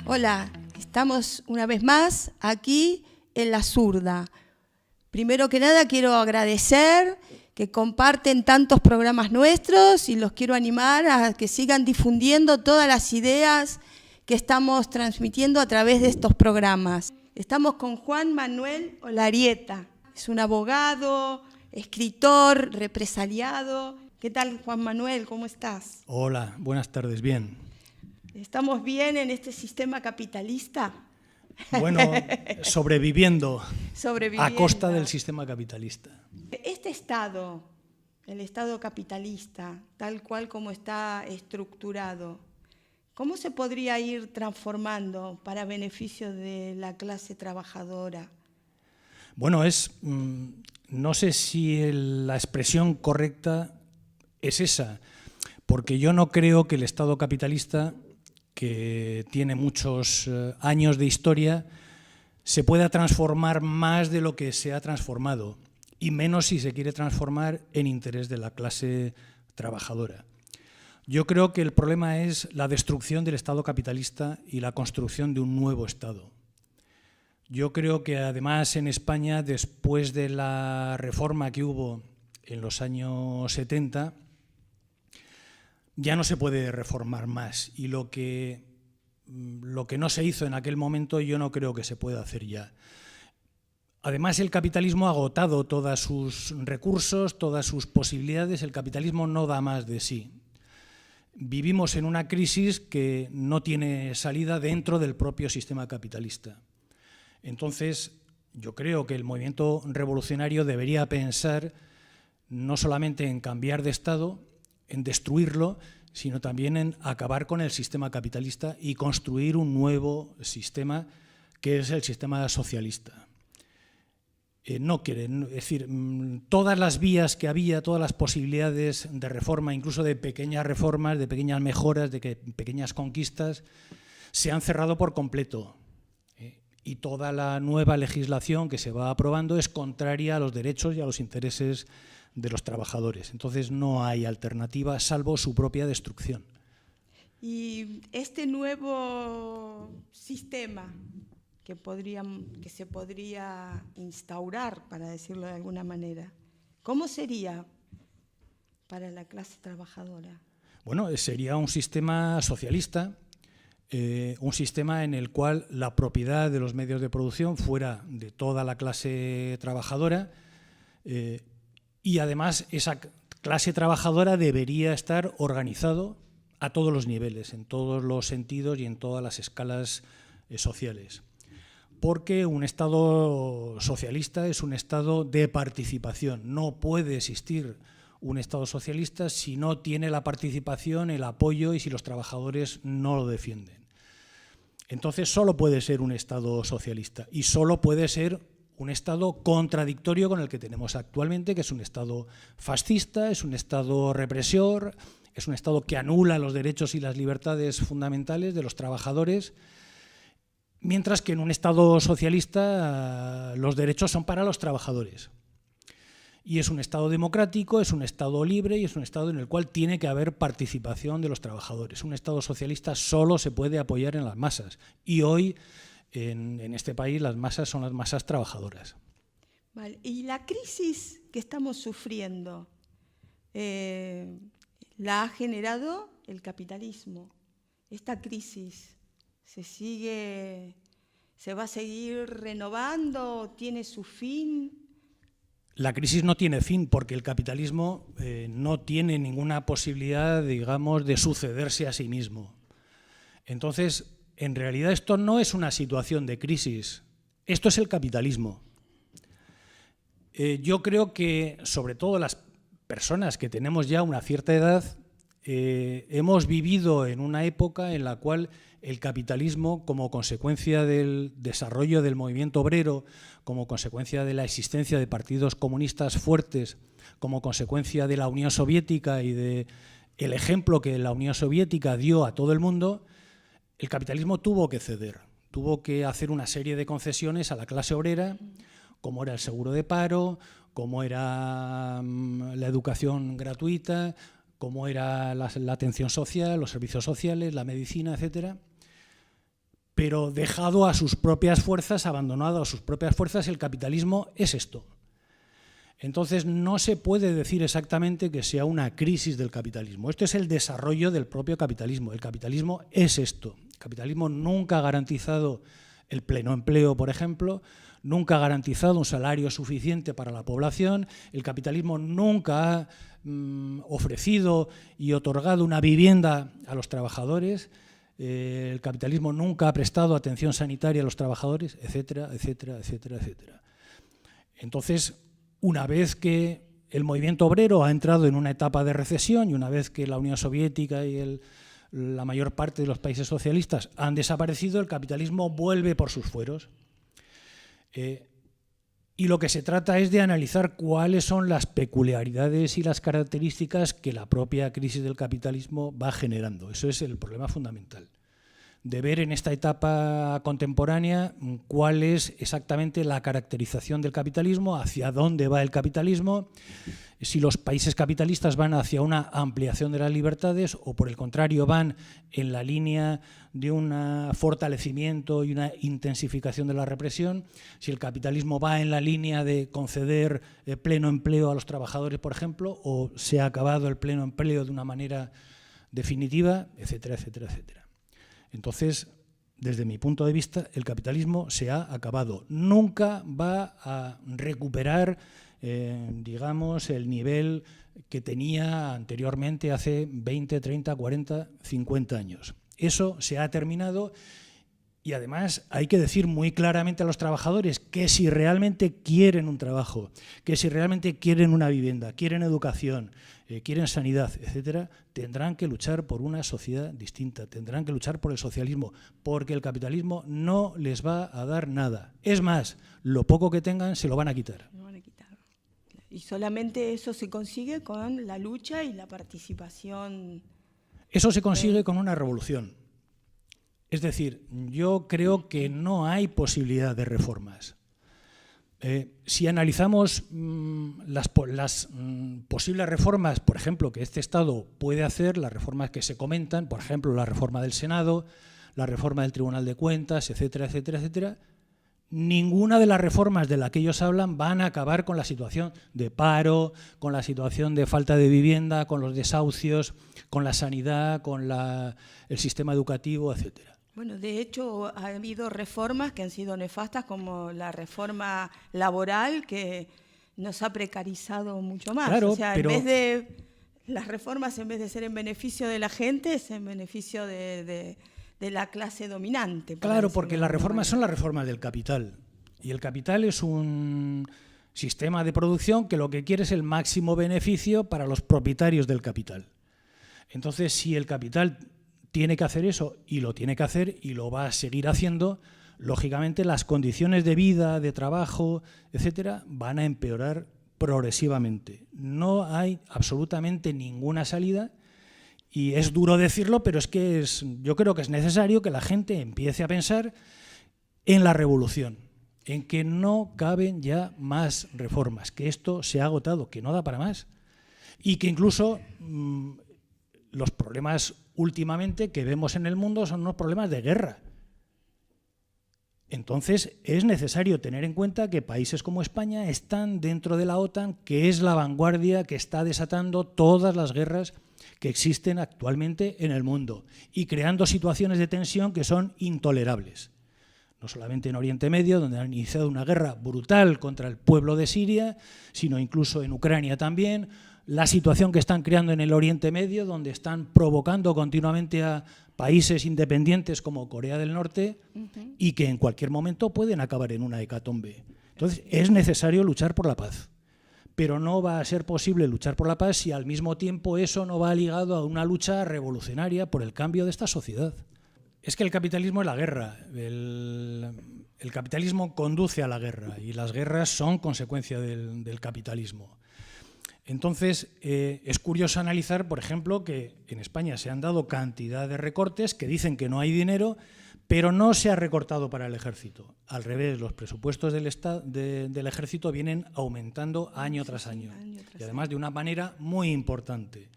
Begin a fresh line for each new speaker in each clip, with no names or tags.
Hola, estamos una vez más aquí en La Zurda. Primero que nada quiero agradecer que comparten tantos programas nuestros y los quiero animar a que sigan difundiendo todas las ideas que estamos transmitiendo a través de estos programas. Estamos con Juan Manuel Olarieta, es un abogado, escritor, represaliado. ¿Qué tal, Juan Manuel? ¿Cómo estás?
Hola, buenas tardes, bien.
¿Estamos bien en este sistema capitalista?
Bueno, sobreviviendo a costa del sistema capitalista.
Este Estado, el Estado capitalista, tal cual como está estructurado, ¿cómo se podría ir transformando para beneficio de la clase trabajadora?
Bueno, no sé si la expresión correcta es esa, porque yo no creo que el Estado capitalista, que tiene muchos años de historia, se pueda transformar más de lo que se ha transformado, y menos si se quiere transformar en interés de la clase trabajadora. Yo creo que el problema es la destrucción del Estado capitalista y la construcción de un nuevo Estado. Yo creo que además en España, después de la reforma que hubo en los años 70, ya no se puede reformar más, y lo que no se hizo en aquel momento yo no creo que se pueda hacer ya. Además, el capitalismo ha agotado todos sus recursos, todas sus posibilidades. El capitalismo no da más de sí. Vivimos en una crisis que no tiene salida dentro del propio sistema capitalista. Entonces, yo creo que el movimiento revolucionario debería pensar no solamente en cambiar de Estado, en destruirlo, sino también en acabar con el sistema capitalista y construir un nuevo sistema que es el sistema socialista. No quieren, es decir, todas las vías que había, todas las posibilidades de reforma, incluso de pequeñas reformas, de pequeñas mejoras, de pequeñas conquistas, se han cerrado por completo. Y toda la nueva legislación que se va aprobando es contraria a los derechos y a los intereses de los trabajadores. Entonces no hay alternativa salvo su propia destrucción.
Y este nuevo sistema que se podría instaurar, para decirlo de alguna manera, ¿cómo sería para la clase trabajadora?
Bueno, sería un sistema socialista, un sistema en el cual la propiedad de los medios de producción fuera de toda la clase trabajadora, y además esa clase trabajadora debería estar organizado a todos los niveles, en todos los sentidos y en todas las escalas sociales. Porque un Estado socialista es un Estado de participación. No puede existir un Estado socialista si no tiene la participación, el apoyo y si los trabajadores no lo defienden. Entonces solo puede ser un Estado socialista y solo puede ser un Estado contradictorio con el que tenemos actualmente, que es un Estado fascista, es un Estado represor, es un Estado que anula los derechos y las libertades fundamentales de los trabajadores, mientras que en un Estado socialista los derechos son para los trabajadores. Y es un Estado democrático, es un Estado libre y es un Estado en el cual tiene que haber participación de los trabajadores. Un Estado socialista solo se puede apoyar en las masas, y hoy en este país las masas son las masas trabajadoras.
Vale. Y la crisis que estamos sufriendo la ha generado el capitalismo. Esta crisis se va a seguir renovando, tiene su fin.
La crisis no tiene fin porque el capitalismo no tiene ninguna posibilidad, digamos, de sucederse a sí mismo. Entonces, en realidad esto no es una situación de crisis, esto es el capitalismo. Yo creo que, sobre todo las personas que tenemos ya una cierta edad, hemos vivido en una época en la cual el capitalismo, como consecuencia del desarrollo del movimiento obrero, como consecuencia de la existencia de partidos comunistas fuertes, como consecuencia de la Unión Soviética y del ejemplo que la Unión Soviética dio a todo el mundo, el capitalismo tuvo que ceder, tuvo que hacer una serie de concesiones a la clase obrera, como era el seguro de paro, como era la educación gratuita, como era la atención social, los servicios sociales, la medicina, etcétera. pero dejado a sus propias fuerzas, abandonado a sus propias fuerzas, el capitalismo es esto. Entonces no se puede decir exactamente que sea una crisis del capitalismo. Esto es el desarrollo del propio capitalismo. El capitalismo es esto. El capitalismo nunca ha garantizado el pleno empleo, por ejemplo, nunca ha garantizado un salario suficiente para la población, el capitalismo nunca ha ofrecido y otorgado una vivienda a los trabajadores, el capitalismo nunca ha prestado atención sanitaria a los trabajadores, etcétera, etcétera, etcétera, etcétera. Entonces, una vez que el movimiento obrero ha entrado en una etapa de recesión y una vez que la Unión Soviética y la mayor parte de los países socialistas han desaparecido, el capitalismo vuelve por sus fueros. Y lo que se trata es de analizar cuáles son las peculiaridades y las características que la propia crisis del capitalismo va generando. Eso es el problema fundamental. De ver en esta etapa contemporánea cuál es exactamente la caracterización del capitalismo, hacia dónde va el capitalismo, si los países capitalistas van hacia una ampliación de las libertades o por el contrario van en la línea de un fortalecimiento y una intensificación de la represión, si el capitalismo va en la línea de conceder pleno empleo a los trabajadores, por ejemplo, o se ha acabado el pleno empleo de una manera definitiva, etcétera, etcétera, etcétera. Entonces, desde mi punto de vista, el capitalismo se ha acabado. Nunca va a recuperar, digamos, el nivel que tenía anteriormente hace 20, 30, 40, 50 años. Eso se ha terminado y además hay que decir muy claramente a los trabajadores que si realmente quieren un trabajo, que si realmente quieren una vivienda, quieren educación, quieren sanidad, etcétera, tendrán que luchar por una sociedad distinta, tendrán que luchar por el socialismo, porque el capitalismo no les va a dar nada. Es más, lo poco que tengan se lo van a quitar.
Y solamente eso se consigue con la lucha y la participación.
Eso se consigue con una revolución. Es decir, yo creo que no hay posibilidad de reformas. Si analizamos las posibles reformas, por ejemplo, que este Estado puede hacer, las reformas que se comentan, por ejemplo, la reforma del Senado, la reforma del Tribunal de Cuentas, etcétera, etcétera, etcétera, ninguna de las reformas de las que ellos hablan van a acabar con la situación de paro, con la situación de falta de vivienda, con los desahucios, con la sanidad, con el sistema educativo, etcétera.
Bueno, de hecho, ha habido reformas que han sido nefastas, como la reforma laboral, que nos ha precarizado mucho más.
Claro,
o sea,
pero
en vez de las reformas, en vez de ser en beneficio de la gente, es en beneficio de la clase dominante.
Claro, porque las reformas son las reformas del capital. Y el capital es un sistema de producción que lo que quiere es el máximo beneficio para los propietarios del capital. Entonces, si el capital tiene que hacer eso, y lo tiene que hacer, y lo va a seguir haciendo, lógicamente las condiciones de vida, de trabajo, etcétera, van a empeorar progresivamente. No hay absolutamente ninguna salida, y es duro decirlo, pero es que yo creo que es necesario que la gente empiece a pensar en la revolución, en que no caben ya más reformas, que esto se ha agotado, que no da para más, y que incluso los problemas últimamente que vemos en el mundo son unos problemas de guerra. Entonces es necesario tener en cuenta que países como España están dentro de la OTAN, que es la vanguardia que está desatando todas las guerras que existen actualmente en el mundo y creando situaciones de tensión que son intolerables. No solamente en Oriente Medio, donde han iniciado una guerra brutal contra el pueblo de Siria, sino incluso en Ucrania también, la situación que están creando en el Oriente Medio, donde están provocando continuamente a países independientes como Corea del Norte y que en cualquier momento pueden acabar en una hecatombe. Entonces, es necesario luchar por la paz, pero no va a ser posible luchar por la paz si al mismo tiempo eso no va ligado a una lucha revolucionaria por el cambio de esta sociedad. Es que el capitalismo es la guerra, el capitalismo conduce a la guerra y las guerras son consecuencia del capitalismo. Entonces, es curioso analizar, por ejemplo, que en España se han dado cantidad de recortes que dicen que no hay dinero, pero no se ha recortado para el ejército. Al revés, los presupuestos del ejército vienen aumentando año tras año, y además de una manera muy importante.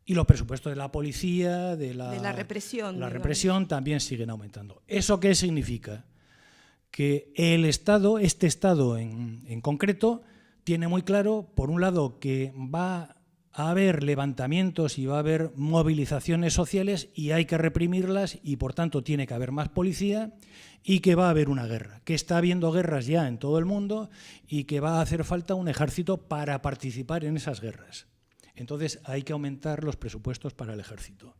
Y los presupuestos de la policía, de la
represión
también siguen aumentando. ¿Eso qué significa? Que el Estado, este Estado en concreto, tiene muy claro, por un lado, que va a haber levantamientos y va a haber movilizaciones sociales y hay que reprimirlas y, por tanto, tiene que haber más policía y que va a haber una guerra, que está habiendo guerras ya en todo el mundo y que va a hacer falta un ejército para participar en esas guerras. Entonces hay que aumentar los presupuestos para el ejército.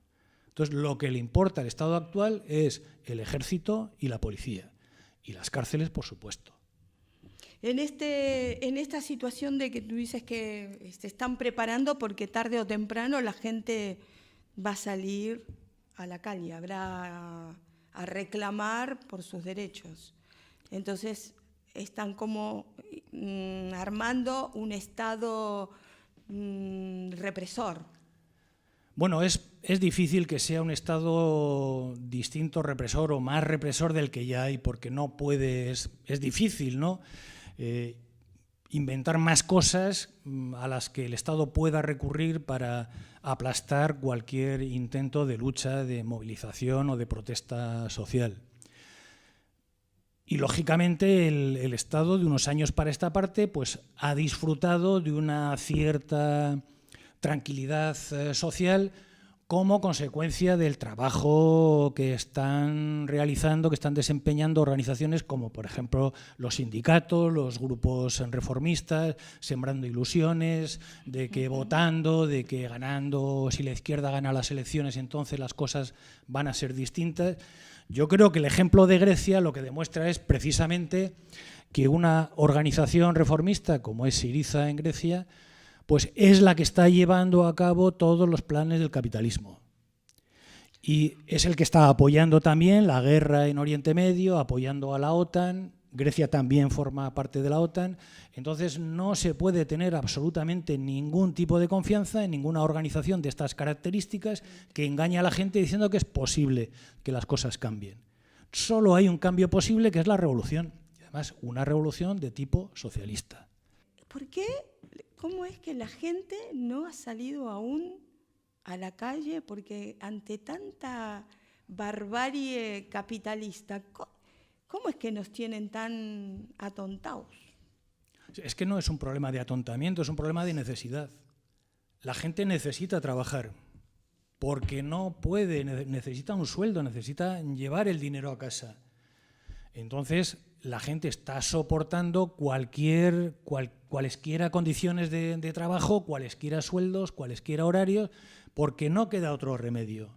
Entonces lo que le importa al Estado actual es el ejército y la policía. Y las cárceles, por supuesto.
En esta situación de que tú dices que se están preparando porque tarde o temprano la gente va a salir a la calle, habrá a reclamar por sus derechos. Entonces están como armando un Estado represor.
Bueno, es difícil que sea un Estado distinto, represor o más represor del que ya hay, porque no puedes, es difícil, ¿no? Inventar más cosas a las que el Estado pueda recurrir para aplastar cualquier intento de lucha, de movilización o de protesta social. Y lógicamente el Estado de unos años para esta parte pues, ha disfrutado de una cierta tranquilidad social como consecuencia del trabajo que están realizando, que están desempeñando organizaciones como, por ejemplo, los sindicatos, los grupos reformistas, sembrando ilusiones de que votando, de que ganando, si la izquierda gana las elecciones, entonces las cosas van a ser distintas. Yo creo que el ejemplo de Grecia lo que demuestra es precisamente que una organización reformista como es Syriza en Grecia, pues es la que está llevando a cabo todos los planes del capitalismo. Y es el que está apoyando también la guerra en Oriente Medio, apoyando a la OTAN. Grecia también forma parte de la OTAN. Entonces no se puede tener absolutamente ningún tipo de confianza en ninguna organización de estas características que engaña a la gente diciendo que es posible que las cosas cambien. Solo hay un cambio posible, que es la revolución. Y además, una revolución de tipo socialista.
¿Por qué? ¿Cómo es que la gente no ha salido aún a la calle? Porque ante tanta barbarie capitalista, ¿cómo es que nos tienen tan atontados?
Es que no es un problema de atontamiento, es un problema de necesidad. La gente necesita trabajar porque no puede, necesita un sueldo, necesita llevar el dinero a casa. Entonces, la gente está soportando cualesquiera condiciones de trabajo, cualesquiera sueldos, cualesquiera horarios, porque no queda otro remedio.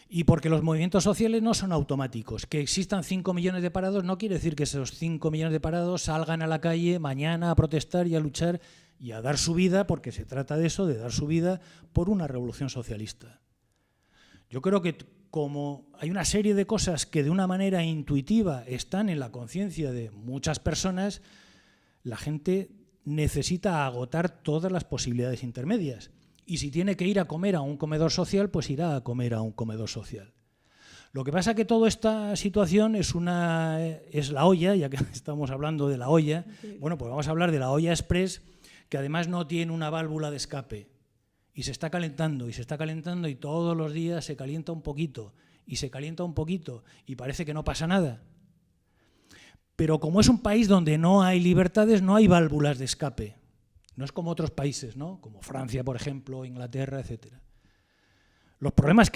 Y porque los movimientos sociales no son automáticos. Que existan 5 millones de parados no quiere decir que esos 5 millones de parados salgan a la calle mañana a protestar y a luchar y a dar su vida, porque se trata de eso, de dar su vida por una revolución socialista. Yo creo que como hay una serie de cosas que de una manera intuitiva están en la conciencia de muchas personas, la gente necesita agotar todas las posibilidades intermedias. Y si tiene que ir a comer a un comedor social, pues irá a comer a un comedor social. Lo que pasa es que toda esta situación es la olla, ya que estamos hablando de la olla. Bueno, pues vamos a hablar de la olla express, que además no tiene una válvula de escape. Y se está calentando, y se está calentando, y todos los días se calienta un poquito, y se calienta un poquito, y parece que no pasa nada. Pero como es un país donde no hay libertades, no hay válvulas de escape. No es como otros países, ¿no? Como Francia, por ejemplo, Inglaterra, etc. Los problemas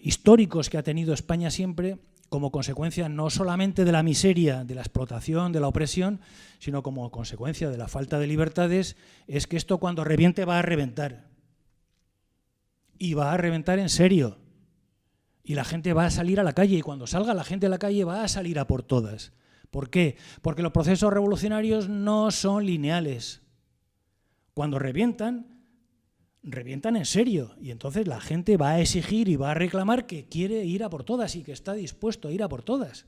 históricos que ha tenido España siempre, como consecuencia no solamente de la miseria, de la explotación, de la opresión, sino como consecuencia de la falta de libertades, es que esto cuando reviente va a reventar. Y va a reventar en serio. Y la gente va a salir a la calle, y cuando salga la gente a la calle va a salir a por todas. ¿Por qué? Porque los procesos revolucionarios no son lineales. Cuando revientan, revientan en serio. Y entonces la gente va a exigir y va a reclamar que quiere ir a por todas y que está dispuesto a ir a por todas.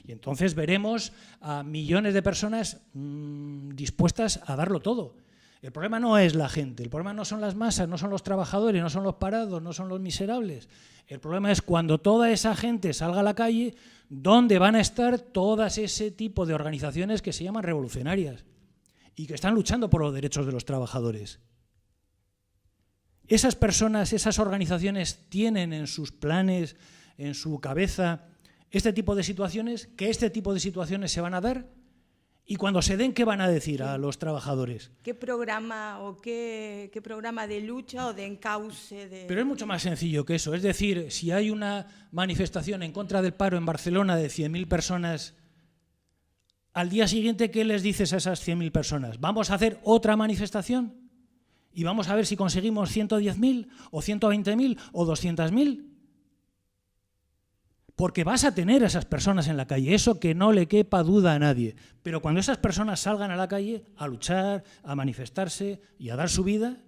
Y entonces veremos a millones de personas dispuestas a darlo todo. El problema no es la gente, el problema no son las masas, no son los trabajadores, no son los parados, no son los miserables. El problema es cuando toda esa gente salga a la calle, ¿dónde van a estar todas ese tipo de organizaciones que se llaman revolucionarias y que están luchando por los derechos de los trabajadores? Esas personas, esas organizaciones tienen en sus planes, en su cabeza, este tipo de situaciones, que este tipo de situaciones se van a dar, y cuando se den, ¿qué van a decir a los trabajadores?
¿Qué programa o qué programa de lucha o de encauce?
Pero es mucho más sencillo que eso. Es decir, si hay una manifestación en contra del paro en Barcelona de 100.000 personas, al día siguiente, ¿qué les dices a esas 100.000 personas? ¿Vamos a hacer otra manifestación? ¿Y vamos a ver si conseguimos 110.000 o 120.000 o 200.000? Porque vas a tener a esas personas en la calle, eso que no le quepa duda a nadie. Pero cuando esas personas salgan a la calle a luchar, a manifestarse y a dar su vida,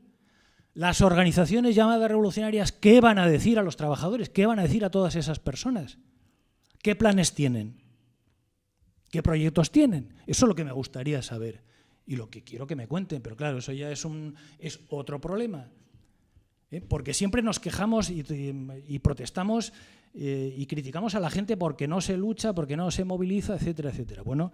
las organizaciones llamadas revolucionarias, ¿qué van a decir a los trabajadores? ¿Qué van a decir a todas esas personas? ¿Qué planes tienen? ¿Qué proyectos tienen? Eso es lo que me gustaría saber y lo que quiero que me cuenten. Pero claro, eso ya es otro problema. Porque siempre nos quejamos y protestamos y criticamos a la gente porque no se lucha, porque no se moviliza, etcétera, etcétera. Bueno,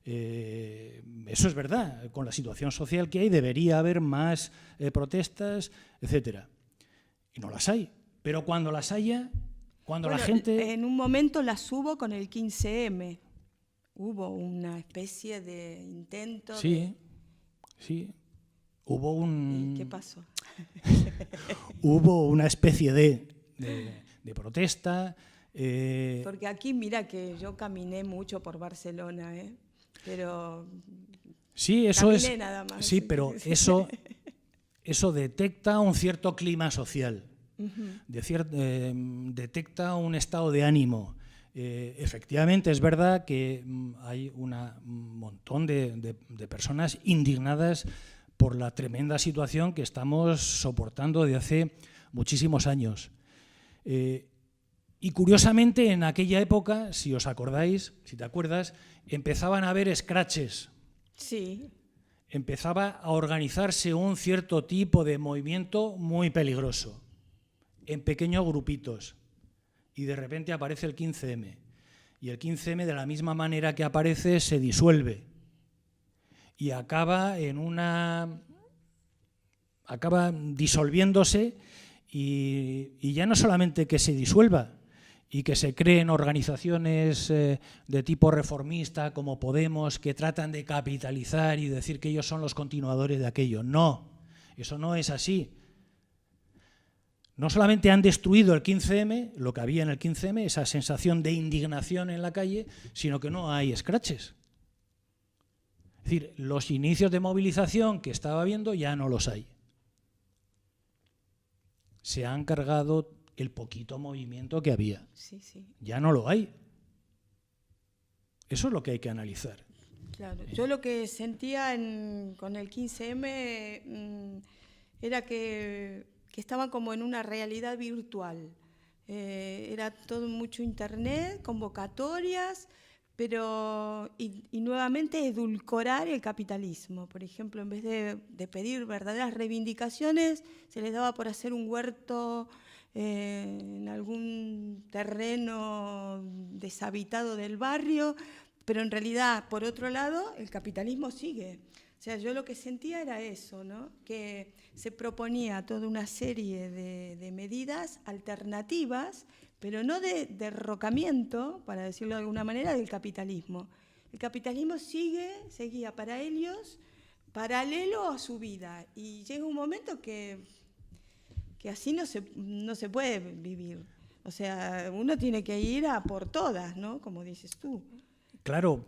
eso es verdad. Con la situación social que hay debería haber más protestas, etcétera. Y no las hay. Pero cuando las haya, cuando la gente...
En un momento las hubo con el 15M. Hubo una especie de intento.
Sí, sí. Hubo un...
¿Y qué pasó?
Hubo una especie de protesta.
Porque aquí, mira que yo caminé mucho por Barcelona, pero
sí, eso
caminé nada más.
Sí, pero eso detecta un cierto clima social, detecta un estado de ánimo. Efectivamente, es verdad que hay un montón de personas indignadas por la tremenda situación que estamos soportando desde hace muchísimos años. Y curiosamente, en aquella época, si os acordáis, si te acuerdas, empezaban a haber scratches.
Sí.
Empezaba a organizarse un cierto tipo de movimiento muy peligroso, en pequeños grupitos. Y de repente aparece el 15M. Y el 15M, de la misma manera que aparece, se disuelve. Y acaba disolviéndose y ya no solamente que se disuelva y que se creen organizaciones de tipo reformista como Podemos que tratan de capitalizar y decir que ellos son los continuadores de aquello. No, eso no es así. No solamente han destruido el 15M, lo que había en el 15M, esa sensación de indignación en la calle, sino que no hay scratches. Es decir, los inicios de movilización que estaba viendo ya no los hay. Se han cargado el poquito movimiento que había.
Sí, sí.
Ya no lo hay. Eso es lo que hay que analizar.
Claro. Yo lo que sentía con el 15M era que estaban como en una realidad virtual. Era todo mucho internet, convocatorias, pero y nuevamente edulcorar el capitalismo. Por ejemplo, en vez de pedir verdaderas reivindicaciones, se les daba por hacer un huerto en algún terreno deshabitado del barrio, pero en realidad, por otro lado, el capitalismo sigue. O sea, yo lo que sentía era eso, ¿no? Que se proponía toda una serie de medidas alternativas, pero no de derrocamiento, para decirlo de alguna manera, del capitalismo. El capitalismo seguía para ellos paralelo a su vida, y llega un momento que así no se puede vivir. O sea, uno tiene que ir a por todas, ¿no? Como dices tú.
Claro,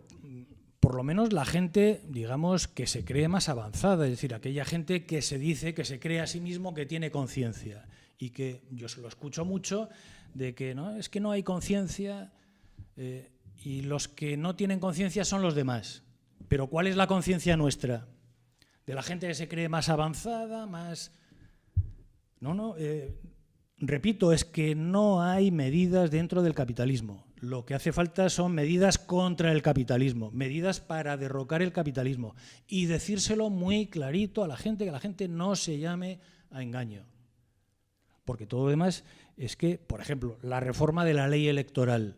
por lo menos la gente, digamos, que se cree más avanzada, es decir, aquella gente que se dice, que se cree a sí mismo que tiene conciencia, y que yo se lo escucho mucho, de que no, es que no hay conciencia y los que no tienen conciencia son los demás. Pero ¿cuál es la conciencia nuestra? De la gente que se cree más avanzada, más... No, repito, es que no hay medidas dentro del capitalismo. Lo que hace falta son medidas contra el capitalismo, medidas para derrocar el capitalismo y decírselo muy clarito a la gente, que la gente no se llame a engaño. Porque todo lo demás es que, por ejemplo, la reforma de la ley electoral,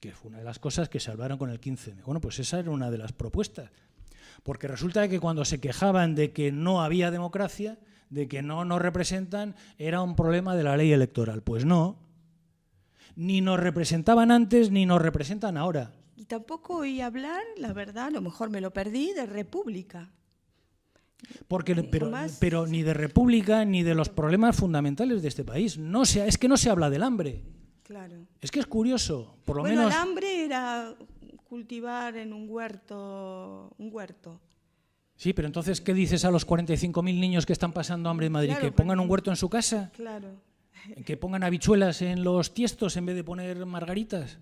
que fue una de las cosas que se hablaron con el 15M. Bueno, pues esa era una de las propuestas. Porque resulta que cuando se quejaban de que no había democracia, de que no nos representan era un problema de la ley electoral. Pues no. Ni nos representaban antes ni nos representan ahora.
Y tampoco oí hablar, la verdad, a lo mejor me lo perdí, de república.
Pero ni de república ni de los problemas fundamentales de este país. Es que no se habla del hambre.
Claro.
Es que es curioso, por lo
bueno,
menos.
El hambre era cultivar en un huerto.
Sí, pero entonces, ¿qué dices a los 45.000 niños que están pasando hambre en Madrid?
Claro,
¿Que pongan un huerto en su casa?
Claro.
¿Que pongan habichuelas en los tiestos en vez de poner margaritas?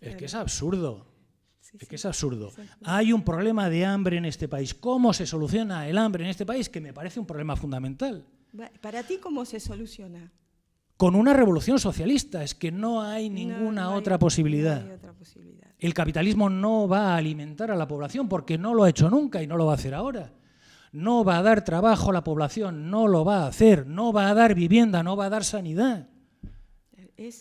Es que es absurdo. Es que es absurdo. Hay un problema de hambre en este país. ¿Cómo se soluciona el hambre en este país? Que me parece un problema fundamental.
¿Para ti cómo se soluciona?
Con una revolución socialista. Es que no hay ninguna otra posibilidad.
No hay otra posibilidad.
El capitalismo no va a alimentar a la población porque no lo ha hecho nunca y no lo va a hacer ahora. No va a dar trabajo a la población, no lo va a hacer. No va a dar vivienda, no va a dar sanidad.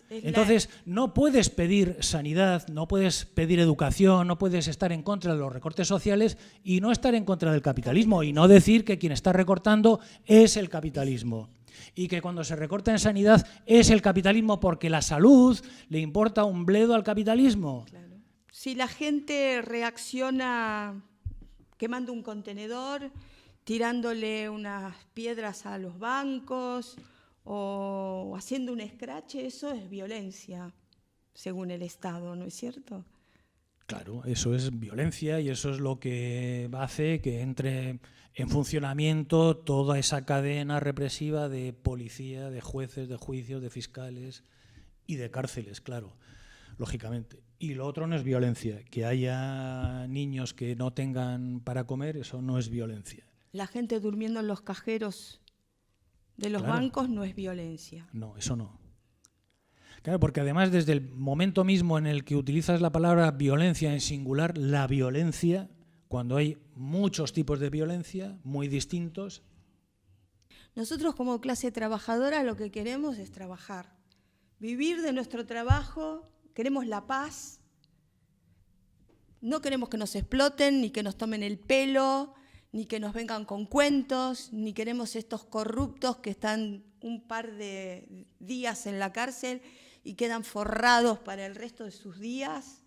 Entonces, no puedes pedir sanidad, no puedes pedir educación, no puedes estar en contra de los recortes sociales y no estar en contra del capitalismo y no decir que quien está recortando es el capitalismo y que cuando se recorta en sanidad es el capitalismo porque la salud le importa un bledo al capitalismo.
Claro. Si la gente reacciona quemando un contenedor, tirándole unas piedras a los bancos o haciendo un escrache, eso es violencia, según el Estado, ¿no es cierto?
Claro, eso es violencia y eso es lo que hace que entre en funcionamiento toda esa cadena represiva de policía, de jueces, de juicios, de fiscales y de cárceles, claro, lógicamente. Y lo otro no es violencia, que haya niños que no tengan para comer, eso no es violencia.
La gente durmiendo en los cajeros de los bancos no es violencia.
No, eso no. Claro, porque además desde el momento mismo en el que utilizas la palabra violencia en singular, la violencia, cuando hay muchos tipos de violencia muy distintos.
Nosotros como clase trabajadora lo que queremos es trabajar, vivir de nuestro trabajo, queremos la paz, no queremos que nos exploten ni que nos tomen el pelo, ni que nos vengan con cuentos, ni queremos estos corruptos que están un par de días en la cárcel y quedan forrados para el resto de sus días,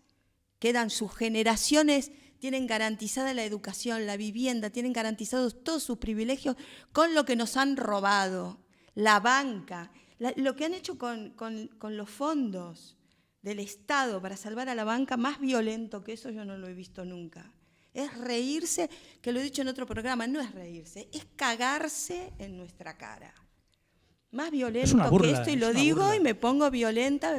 quedan sus generaciones, tienen garantizada la educación, la vivienda, tienen garantizados todos sus privilegios con lo que nos han robado, la banca, lo que han hecho con los fondos del Estado para salvar a la banca, más violento que eso yo no lo he visto nunca. Es reírse, que lo he dicho en otro programa, no es reírse, es cagarse en nuestra cara. Más violento que esto, y lo digo y me pongo violenta,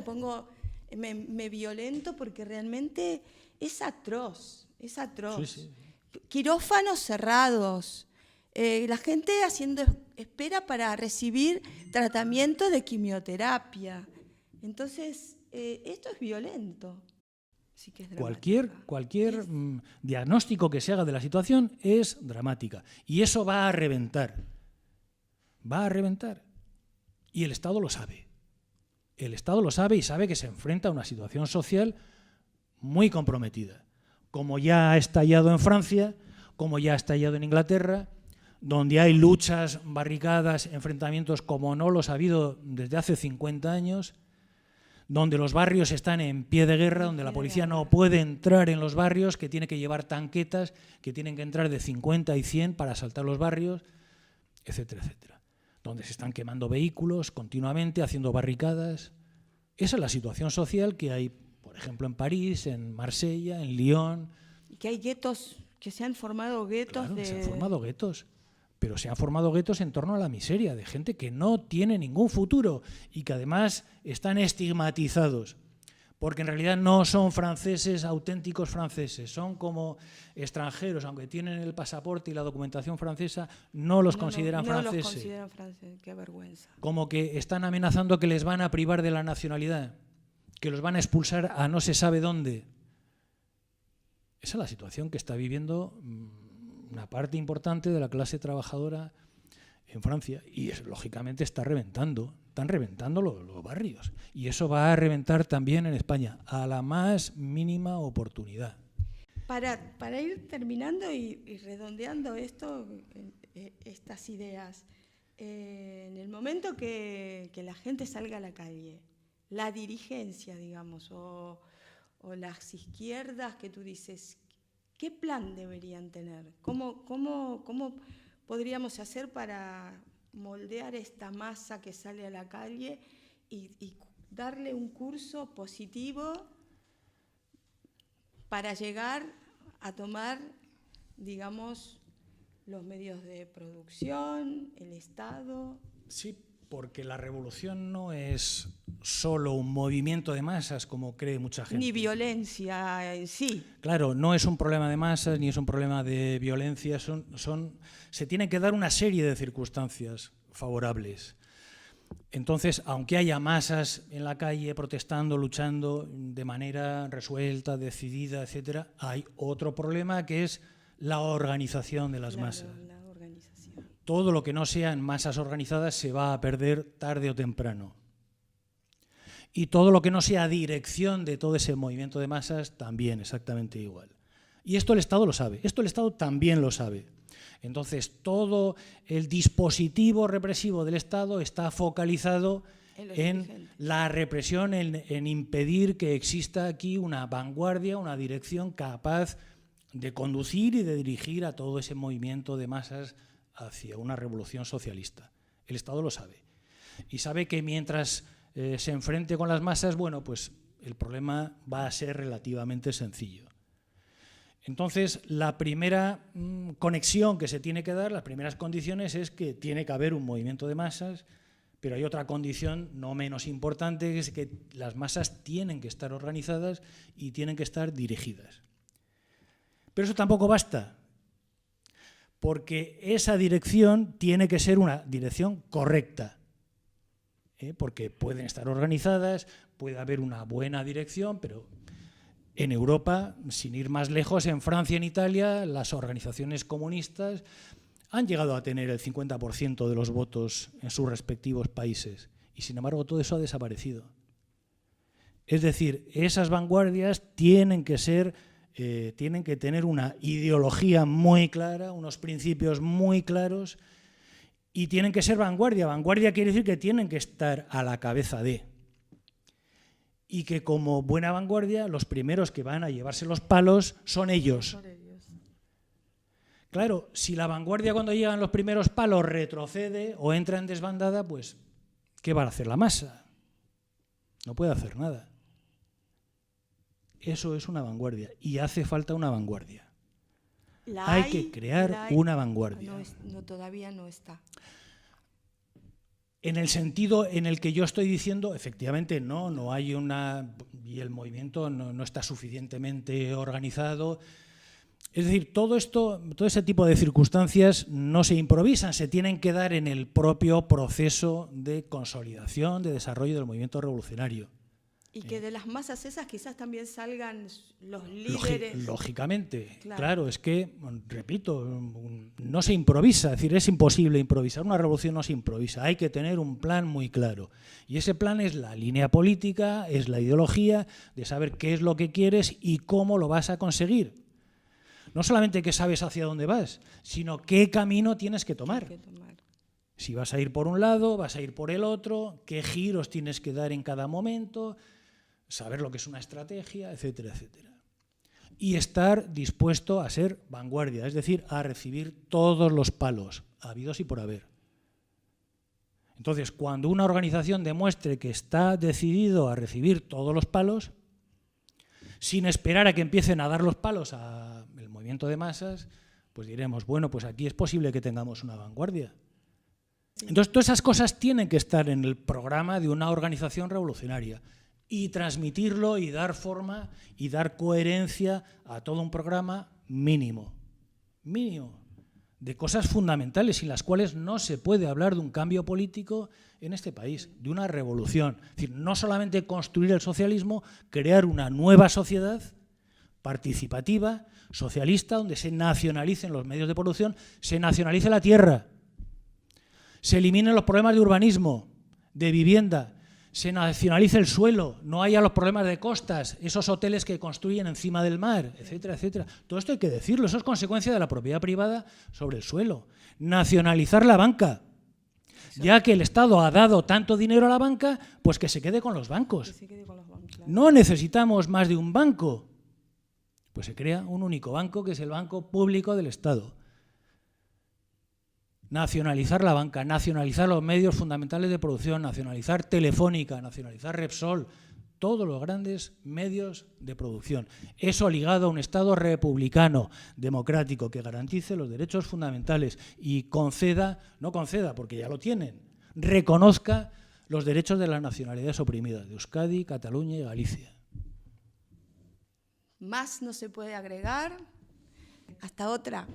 me violento porque realmente es atroz, es atroz. Sí, sí. Quirófanos cerrados, la gente haciendo espera para recibir tratamiento de quimioterapia. Entonces, esto es violento. Sí que es
cualquier diagnóstico que se haga de la situación es dramática. Y eso va a reventar. Va a reventar. Y el Estado lo sabe. El Estado lo sabe y sabe que se enfrenta a una situación social muy comprometida. Como ya ha estallado en Francia, como ya ha estallado en Inglaterra, donde hay luchas, barricadas, enfrentamientos como no los ha habido desde hace 50 años, donde los barrios están en pie de guerra, donde la policía no puede entrar en los barrios, que tiene que llevar tanquetas, que tienen que entrar de 50 y 100 para asaltar los barrios, etcétera, etcétera. Donde se están quemando vehículos continuamente, haciendo barricadas. Esa es la situación social que hay, por ejemplo, en París, en Marsella, en Lyon.
Y que hay guetos, que se han formado guetos.
Claro, se han formado guetos. Pero se han formado guetos en torno a la miseria, de gente que no tiene ningún futuro y que además están estigmatizados, porque en realidad no son franceses, auténticos franceses, son como extranjeros, aunque tienen el pasaporte y la documentación francesa, no los consideran franceses.
No los consideran franceses, qué vergüenza.
Como que están amenazando que les van a privar de la nacionalidad, que los van a expulsar a no se sabe dónde. Esa es la situación que está viviendo una parte importante de la clase trabajadora en Francia y lógicamente están reventando los barrios y eso va a reventar también en España a la más mínima oportunidad.
Para ir terminando y redondeando estas ideas, En el momento que la gente salga a la calle, la dirigencia, digamos, o las izquierdas que tú dices, ¿qué plan deberían tener? ¿Cómo podríamos hacer para moldear esta masa que sale a la calle y darle un curso positivo para llegar a tomar, digamos, los medios de producción, el Estado?
Sí, porque la revolución no es solo un movimiento de masas, como cree mucha gente.
Ni violencia en sí.
Claro, no es un problema de masas, ni es un problema de violencia, se tienen que dar una serie de circunstancias favorables. Entonces, aunque haya masas en la calle protestando, luchando de manera resuelta, decidida, etcétera, hay otro problema que es la organización de las masas.
La organización.
Todo lo que no sean masas organizadas se va a perder tarde o temprano. Y todo lo que no sea dirección de todo ese movimiento de masas también, exactamente igual. Y esto el Estado lo sabe, esto el Estado también lo sabe. Entonces, todo el dispositivo represivo del Estado está focalizado en la represión, en impedir que exista aquí una vanguardia, una dirección capaz de conducir y de dirigir a todo ese movimiento de masas hacia una revolución socialista. El Estado lo sabe. Y sabe que mientras se enfrente con las masas, bueno, pues el problema va a ser relativamente sencillo. Entonces, la primera conexión que se tiene que dar, las primeras condiciones, es que tiene que haber un movimiento de masas, pero hay otra condición no menos importante, que es que las masas tienen que estar organizadas y tienen que estar dirigidas. Pero eso tampoco basta, porque esa dirección tiene que ser una dirección correcta, porque pueden estar organizadas, puede haber una buena dirección, pero en Europa, sin ir más lejos, en Francia y en Italia, las organizaciones comunistas han llegado a tener el 50% de los votos en sus respectivos países y, sin embargo, todo eso ha desaparecido. Es decir, esas vanguardias tienen que tener una ideología muy clara, unos principios muy claros y tienen que ser vanguardia. Vanguardia quiere decir que tienen que estar a la cabeza de. Y que como buena vanguardia, los primeros que van a llevarse los palos son ellos. Claro, si la vanguardia cuando llegan los primeros palos retrocede o entra en desbandada, pues ¿qué va a hacer la masa? No puede hacer nada. Eso es una vanguardia y hace falta una vanguardia. Hay que crear una vanguardia.
Todavía no está.
En el sentido en el que yo estoy diciendo, efectivamente no hay una, y el movimiento no está suficientemente organizado. Es decir, todo ese tipo de circunstancias no se improvisan, se tienen que dar en el propio proceso de consolidación, de desarrollo del movimiento revolucionario.
Y que de las masas esas quizás también salgan los líderes.
Lógicamente, claro, es que, repito, no se improvisa, es decir, es imposible improvisar. Una revolución no se improvisa, hay que tener un plan muy claro. Y ese plan es la línea política, es la ideología, de saber qué es lo que quieres y cómo lo vas a conseguir. No solamente que sabes hacia dónde vas, sino qué camino tienes que tomar. Si vas a ir por un lado, vas a ir por el otro, qué giros tienes que dar en cada momento, saber lo que es una estrategia, etcétera, etcétera. Y estar dispuesto a ser vanguardia, es decir, a recibir todos los palos, habidos y por haber. Entonces, cuando una organización demuestre que está decidido a recibir todos los palos, sin esperar a que empiecen a dar los palos al movimiento de masas, pues diremos, bueno, pues aquí es posible que tengamos una vanguardia. Entonces, todas esas cosas tienen que estar en el programa de una organización revolucionaria y transmitirlo y dar forma y dar coherencia a todo un programa mínimo, de cosas fundamentales sin las cuales no se puede hablar de un cambio político en este país, de una revolución. Es decir, no solamente construir el socialismo, crear una nueva sociedad participativa, socialista, donde se nacionalicen los medios de producción, se nacionalice la tierra, se eliminen los problemas de urbanismo, de vivienda, se nacionalice el suelo, no haya los problemas de costas, esos hoteles que construyen encima del mar, etcétera, etcétera. Todo esto hay que decirlo, eso es consecuencia de la propiedad privada sobre el suelo. Nacionalizar la banca, Ya que el Estado ha dado tanto dinero a la banca, pues que se quede con los bancos.
Que se quede con los bancos, claro.
No necesitamos más de un banco. Pues se crea un único banco, que es el Banco Público del Estado. Nacionalizar la banca, nacionalizar los medios fundamentales de producción, nacionalizar Telefónica, nacionalizar Repsol, todos los grandes medios de producción. Eso ligado a un Estado republicano, democrático, que garantice los derechos fundamentales y conceda, no conceda, porque ya lo tienen, reconozca los derechos de las nacionalidades oprimidas, de Euskadi, Cataluña y Galicia.
Más no se puede agregar. Hasta otra.